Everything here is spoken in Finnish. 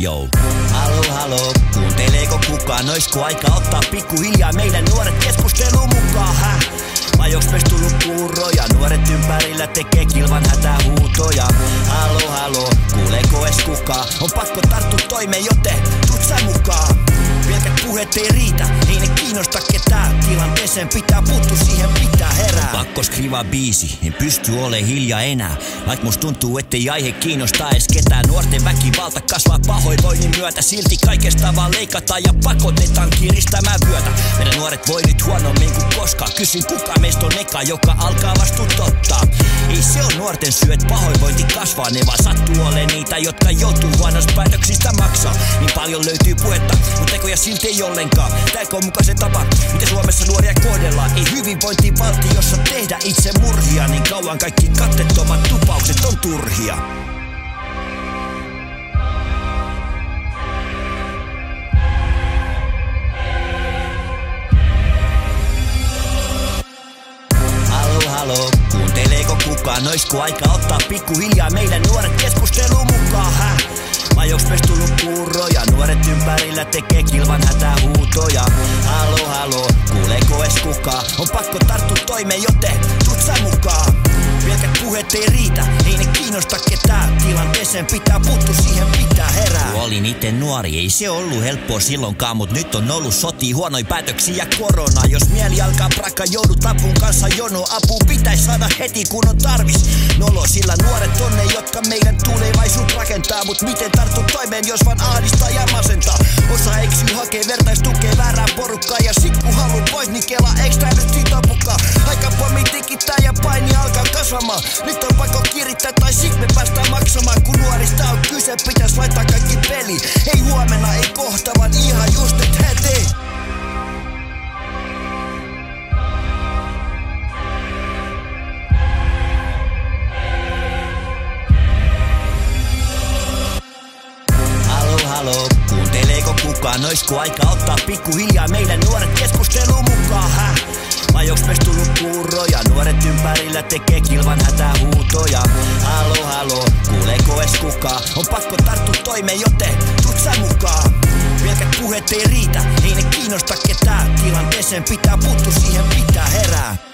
Jou. Halo, kuunteleeko kukaan? Oisko aika ottaa pikkuhiljaa meidän nuoret keskusteluun mukaan, Vai onks meistä tullut puuroja? Nuoret ympärillä tekee kilvan hätähuutoja. Halo, kuuleeko ees kukaan? On pakko tarttua toimeen, joten tuut sä mukaan. Pelkät puheet ei riitä, ei ne kiinnosta ketään. Tilanteeseen pitää puuttua, siihen pitää herää. Pakko skrivaa biisi, en pysty ole hiljaa enää. Vaik must tuntuu, ettei aihe kiinnostaa ees ketään. Nuorten väkivalta kasvaa pahoinvoinnin myötä. Silti kaikesta vaan leikataan ja pakotetaan kiristämään vyötä. Meidän nuoret voi nyt huonommin kuin koskaan. Kysyn kuka meistä on eka, joka alkaa vastu tottaa. Ei se on nuorten syy, et pahoinvointi kasvaa. Ne vaan sattuu ole niitä, jotka joutuu huonoista päätöksistä maksaa. Niin paljon löytyy puhetta, mut tekoja silti ei ollenkaan. Tääkö on muka se tapa, miten Suomessa nuoria kohdellaan. Ei hyvinvointivaltiossa tehdä itse murhia. Niin kauan kaikki katteettomat tupaukset on turhia. Halo, kuunteleeko kukaan? Oisko aika ottaa pikkuhiljaa meidän nuoret keskusteluun mukaan, Vai onks meistä tullut puuroja? Nuoret ympärillä tekee kilvan hätähuutoja. Halo, kuuleeko ees kukaan? On pakko tarttua toimeen, joten tuut sä mukaan. Pelkät puheet ei riitä, ei ne kiinnosta ketään. Tilanteeseen pitää puuttua, siihen pitää herää. Kun olin ite nuori, ei se ollut helppoa silloinkaan. Mut nyt on ollut sotia, huonoja päätöksiä ja korona. Jos mieli alkaa prakka, joudut lapun kanssa jono. Apuun pitäis saada heti kun on tarvis. Nolo, sillä nuoret on ne, jotka meidän tulevaisuut rakentaa. Mut miten tarttu toimeen, jos vaan ahdistaa ja masentaa? Osa eksyy, hakee vertaistukea väärää porukkaa. Ja sit kun haluun pois, niin kela eiks tää nyt siitä apukaa? Aika pommi tikittää ja paini alkaa kasvamaan. Nyt on pakko kirittää tai sit me päästään maksamaan. Kun nuorista on kyse, pitäis laittaa kaikki peli. Ei huomenna, ei kohta, vaan ihan just nyt heti. Halo, kuunteleeko kukaan? Oisko aika ottaa pikkuhiljaa meidän nuoret keskusteluun mukaan, Vai onks meistä tullut puuroja? Nuoret ympärillä tekee kilvan hätähuutoja. Halo, kuuleeko ees kukaan? On pakko tarttua toimeen, joten tuut sä mukaan. Pelkät puheet ei riitä, ei ne kiinnosta ketään. Tilanteeseen pitää puuttua, siihen pitää herää.